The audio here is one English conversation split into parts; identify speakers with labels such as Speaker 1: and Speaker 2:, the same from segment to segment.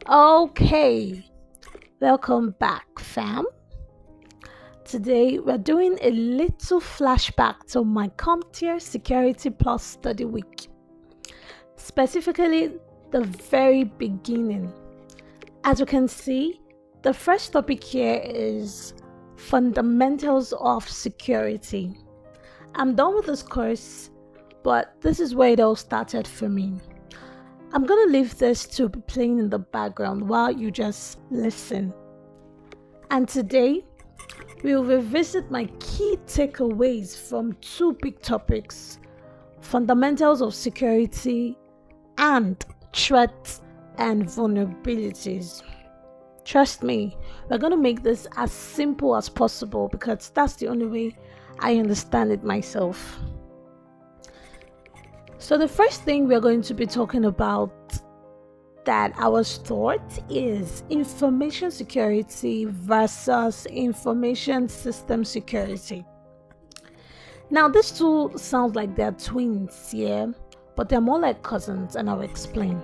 Speaker 1: Okay, welcome back, fam. Today we're doing a little flashback to my CompTIA Security Plus study week, specifically the very beginning. As you can see, the first topic here is fundamentals of security. I'm done with this course, but this is where it all started for me. I'm gonna leave this to be playing in the background while you just listen. And today, we'll revisit my key takeaways from two big topics: fundamentals of security and threats and vulnerabilities. Trust me, we're going to make this as simple as possible because that's the only way I understand it myself. So, the first thing we're going to be talking about that I was taught is information security versus information system security. Now, these two sound like they're twins, yeah, but they're more like cousins, and I'll explain.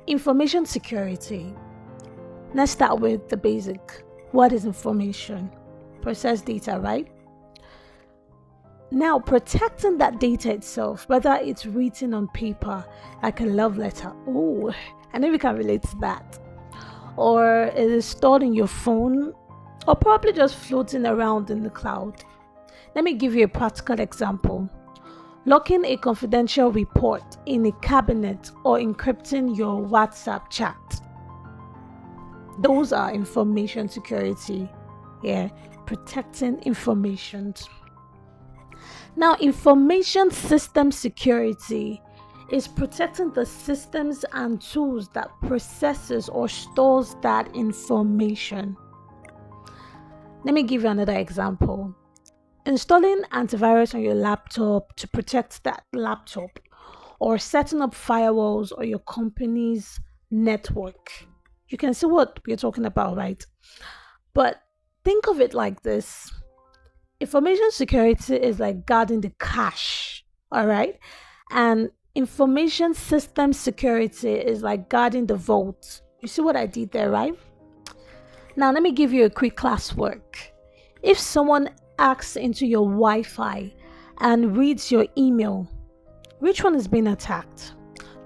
Speaker 1: Information security. Let's start with the basic. What is information? Processed data, right? Now, protecting that data itself, whether it's written on paper, like a love letter, oh, I know we can relate to that, or it is stored in your phone, or probably just floating around in the cloud. Let me give you a practical example. Locking a confidential report in a cabinet or encrypting your WhatsApp chat. Those are information security. Yeah, protecting information. Now, information system security is protecting the systems and tools that processes or stores that information. Let me give you another example. Installing antivirus on your laptop to protect that laptop, or setting up firewalls on your company's network. You can see what we're talking about, right? But think of it like this. Information security is like guarding the cache, all right? And information system security is like guarding the vault. You see what I did there, right? Now, let me give you a quick classwork. If someone hacks into your Wi-Fi and reads your email, which one is being attacked?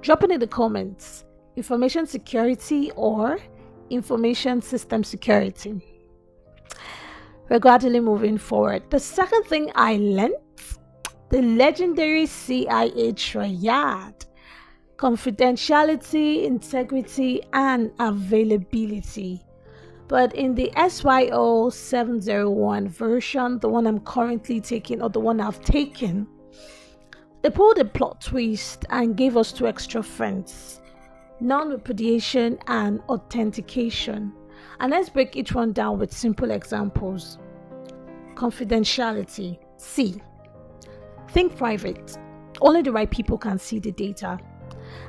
Speaker 1: Drop it in the comments. Information security or information system security. We're gradually moving forward. The second thing I learned, the legendary CIA Triad: confidentiality, integrity, and availability. But in the SYO 701 version, the one I'm currently taking, or the one I've taken, they pulled a plot twist and gave us two extra friends: non-repudiation and authentication. And let's break each one down with simple examples. Confidentiality. C. Think private. Only the right people can see the data.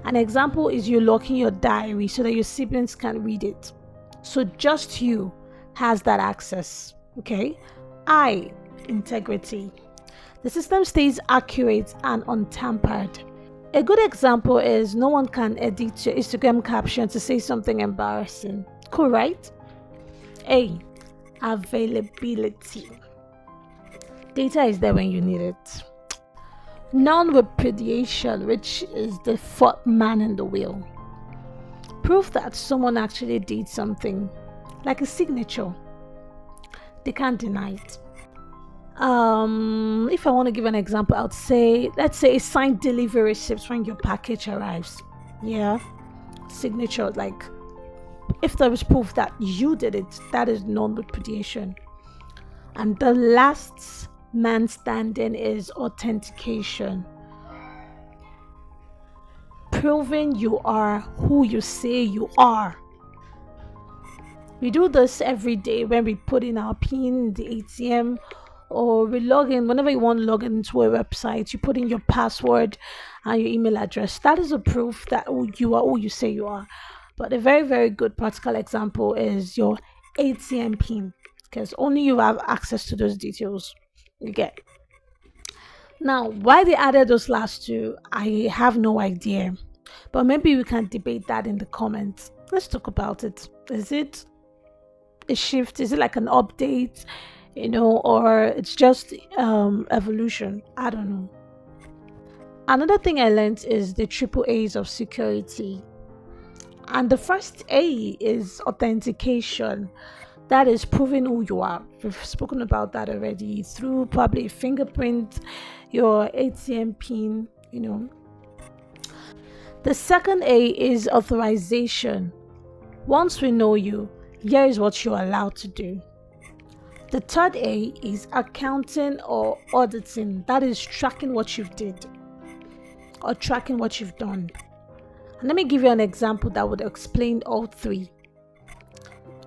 Speaker 1: An example is you locking your diary so that your siblings can read it. So just you has that access. Okay? I. Integrity. The system stays accurate and untampered. A good example is no one can edit your Instagram caption to say something embarrassing. Cool, right? A. Availability. Data is there when you need it. Non-repudiation, which is the fourth man in the wheel. Proof that someone actually did something, like a signature. They can't deny it. If I want to give an example, I would say, let's say a signed delivery receipt when your package arrives. Yeah, signature, like if there is proof that you did it, that is non-repudiation. And the last man standing is authentication. Proving you are who you say you are. We do this every day when we put in our PIN in the ATM, or we log in. Whenever you want to log into a website, you put in your password and your email address. That is a proof that you are who you say you are. But a very, very good practical example is your ATM PIN, because only you have access to those details. You get. Now, why they added those last two, I have no idea. But maybe we can debate that in the comments. Let's talk about it. Is it a shift? Is it like an update? Or it's just evolution? I don't know. Another thing I learned is the triple A's of security. And the first A is authentication. That is proving who you are. We've spoken about that already through probably fingerprint, your ATM pin. The second A is authorization. Once we know you, here is what you're allowed to do. The third A is accounting or auditing. That is tracking what you did or tracking what you've done. And let me give you an example that would explain all three.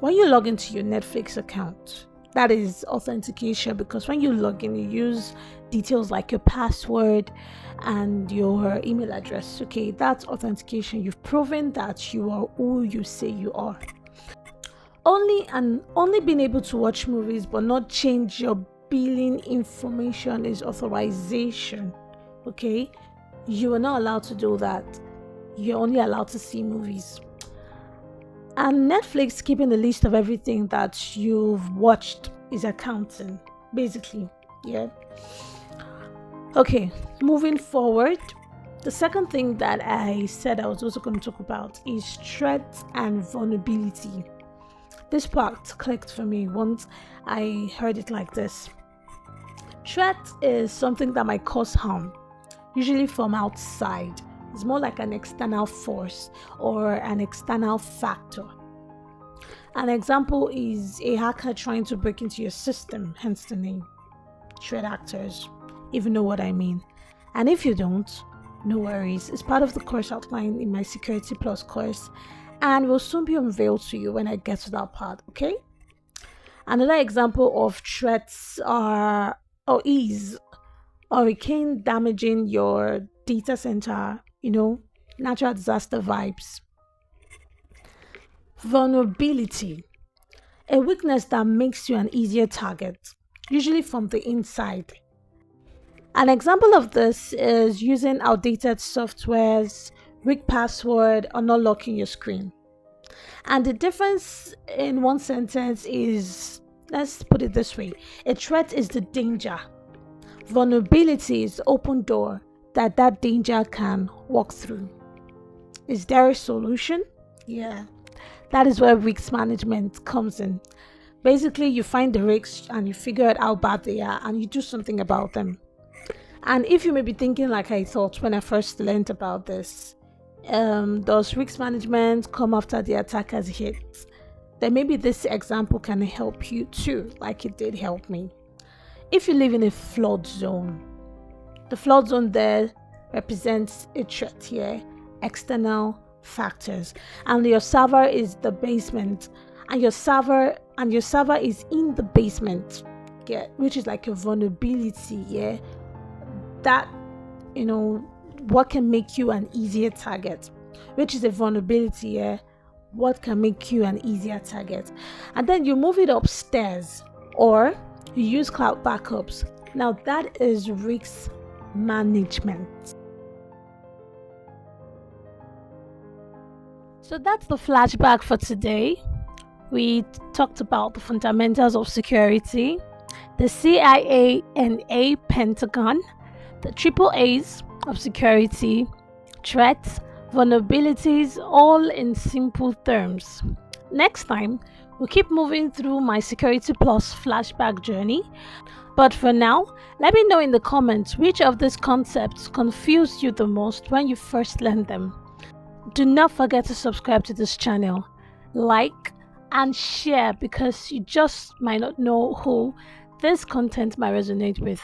Speaker 1: When you log into your Netflix account, that is authentication, because when you log in, you use details like your password and your email address. Okay, that's authentication. You've proven that you are who you say you are. Only being able to watch movies but not change your billing information is authorization. Okay, you are not allowed to do that. You're only allowed to see movies. And Netflix keeping the list of everything that you've watched is accounting, basically. Yeah. Okay, moving forward. The second thing that I said I was also going to talk about is threats and vulnerability. This part clicked for me once I heard it like this. Threat is something that might cause harm, usually from outside. It's more like an external force or an external factor. An example is a hacker trying to break into your system, hence the name, threat actors, if you know what I mean. And if you don't, no worries. It's part of the course outline in my Security Plus course and will soon be unveiled to you when I get to that part, okay? Another example of threats is hurricane damaging your data center, natural disaster vibes. Vulnerability, a weakness that makes you an easier target, usually from the inside. An example of this is using outdated softwares, weak password, or not locking your screen. And the difference in one sentence is, let's put it this way, a threat is the danger. Vulnerability is the open door that danger can walk through. Is there a solution? Yeah. That is where risk management comes in. Basically, you find the risks and you figure out how bad they are and you do something about them. And if you may be thinking like I thought when I first learned about this, does risk management come after the attackers hit? Then maybe this example can help you too, like it did help me. If you live in a flood zone, the flood zone there represents a threat here, external factors, and your server is the basement, and your server is in the basement, which is like a vulnerability, that what can make you an easier target, which is a vulnerability, what can make you an easier target. And then you move it upstairs, or you use cloud backups. Now that is risk management. So that's the flashback for today. We talked about the fundamentals of security, the CIA and a Pentagon, the triple A's of security, threats, vulnerabilities, all in simple terms. Next time, we'll keep moving through my Security Plus flashback journey. But for now, let me know in the comments which of these concepts confused you the most when you first learned them. Do not forget to subscribe to this channel, like, and share, because you just might not know who this content might resonate with.